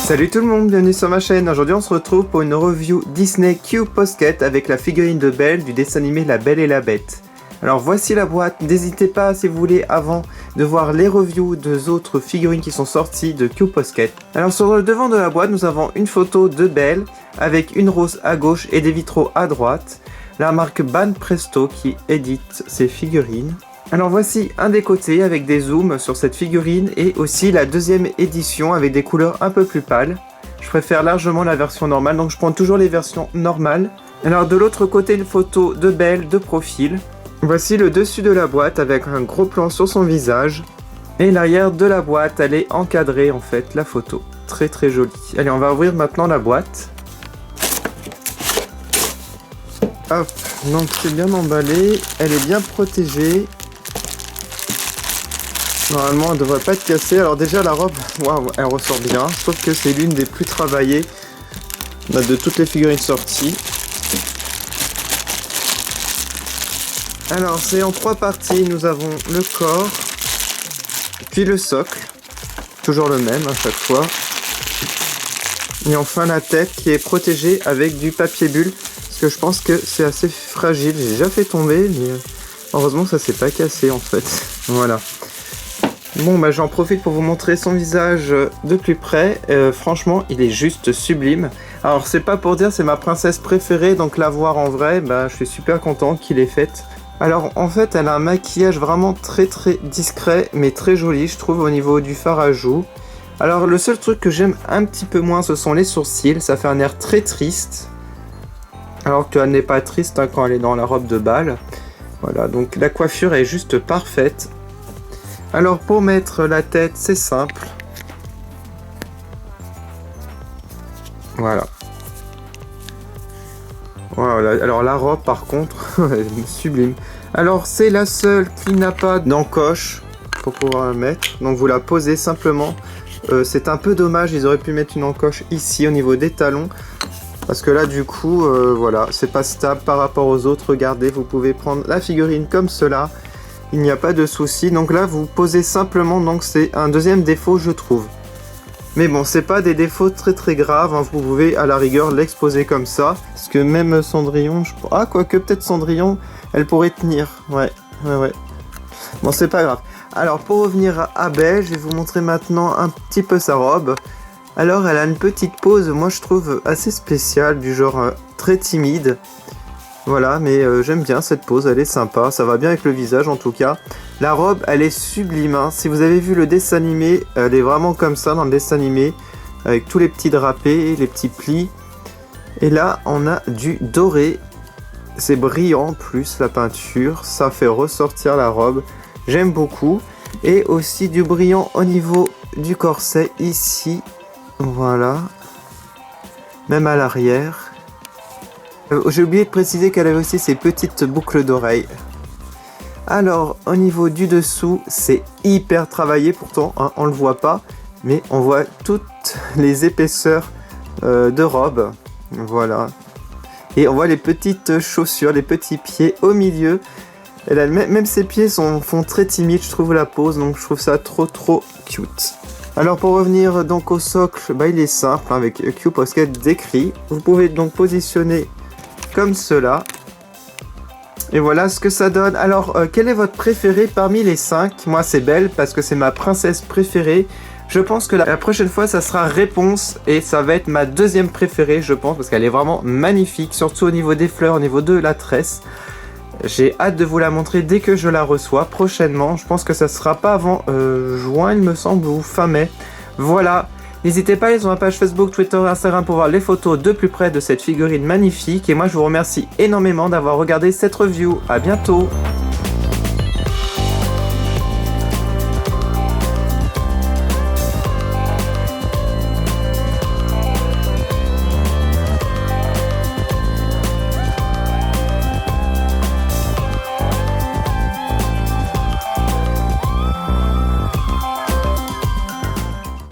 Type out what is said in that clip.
Salut tout le monde, bienvenue sur ma chaîne. Aujourd'hui on se retrouve pour une review Disney Q Posket avec la figurine de Belle du dessin animé La Belle et la Bête. Alors voici la boîte, n'hésitez pas si vous voulez avant de voir les reviews des autres figurines qui sont sorties de Q Posket. Alors sur le devant de la boîte nous avons une photo de Belle avec une rose à gauche et des vitraux à droite. La marque Banpresto qui édite ces figurines. Alors voici un des côtés avec des zooms sur cette figurine et aussi la deuxième édition avec des couleurs un peu plus pâles. Je préfère largement la version normale, donc je prends toujours les versions normales. Alors de l'autre côté, une photo de Belle de profil. Voici le dessus de la boîte avec un gros plan sur son visage. Et l'arrière de la boîte, elle est encadrée en fait, la photo. Très très jolie. Allez, on va ouvrir maintenant la boîte. Hop, donc c'est bien emballé, elle est bien protégée. Normalement elle devrait pas être cassée. Alors déjà la robe, waouh, elle ressort bien. Je trouve que c'est l'une des plus travaillées de toutes les figurines sorties. Alors c'est en 3 parties. Nous avons le corps, puis le socle, toujours le même à chaque fois. Et enfin la tête qui est protégée avec du papier bulle. Parce que je pense que c'est assez fragile. J'ai déjà fait tomber, mais heureusement ça s'est pas cassé en fait. Voilà. Bon bah j'en profite pour vous montrer son visage de plus près. Franchement il est juste sublime. Alors c'est pas pour dire c'est ma princesse préférée, donc la voir en vrai, bah je suis super content qu'il ait faite. Alors en fait elle a un maquillage vraiment très discret mais très joli je trouve au niveau du fard à joues. Alors le seul truc que j'aime un petit peu moins ce sont les sourcils, ça fait un air très triste. Alors qu'elle n'est pas triste hein, quand elle est dans la robe de bal. Voilà, donc la coiffure est juste parfaite. Alors pour mettre la tête, c'est simple. Voilà. Voilà. Alors la robe par contre, elle est sublime. Alors c'est la seule qui n'a pas d'encoche pour pouvoir la mettre. Donc vous la posez simplement. C'est un peu dommage, ils auraient pu mettre une encoche ici au niveau des talons. Parce que là du coup, voilà, c'est pas stable par rapport aux autres. Regardez, vous pouvez prendre la figurine comme cela. Il n'y a pas de souci. Donc là, vous posez simplement. Donc c'est un deuxième défaut, je trouve. Mais bon, c'est pas des défauts très graves. Hein. Vous pouvez à la rigueur l'exposer comme ça. Parce que même Cendrillon, ah quoique peut-être Cendrillon, elle pourrait tenir. Ouais. Bon, c'est pas grave. Alors pour revenir à Belle, je vais vous montrer maintenant un petit peu sa robe. Alors elle a une petite pose, moi je trouve assez spéciale, du genre très timide. Voilà, mais j'aime bien cette pose, elle est sympa, ça va bien avec le visage en tout cas. La robe, elle est sublime, hein. Si vous avez vu le dessin animé, elle est vraiment comme ça dans le dessin animé, avec tous les petits drapés, les petits plis. Et là, on a du doré, c'est brillant plus la peinture, ça fait ressortir la robe, j'aime beaucoup. Et aussi du brillant au niveau du corset ici. Voilà, même à l'arrière. J'ai oublié de préciser qu'elle avait aussi ses petites boucles d'oreilles. Alors au niveau du dessous, c'est hyper travaillé pourtant, hein, on le voit pas, mais on voit toutes les épaisseurs de robe. Voilà, et on voit les petites chaussures, les petits pieds au milieu. Elle a, même ses pieds font très timides, je trouve la pose, donc je trouve ça trop cute. Alors pour revenir donc au socle, bah, il est simple hein, avec Q Posket décrit. Vous pouvez donc positionner comme cela. Et voilà ce que ça donne. Alors quel est votre préféré parmi les 5? Moi c'est Belle parce que c'est ma princesse préférée. Je pense que la prochaine fois ça sera Réponse et ça va être ma deuxième préférée je pense parce qu'elle est vraiment magnifique. Surtout au niveau des fleurs, au niveau de la tresse. J'ai hâte de vous la montrer dès que je la reçois prochainement. Je pense que ça sera pas avant juin il me semble ou fin mai. Voilà. N'hésitez pas à aller sur ma page Facebook, Twitter et Instagram pour voir les photos de plus près de cette figurine magnifique. Et moi je vous remercie énormément d'avoir regardé cette review. A bientôt.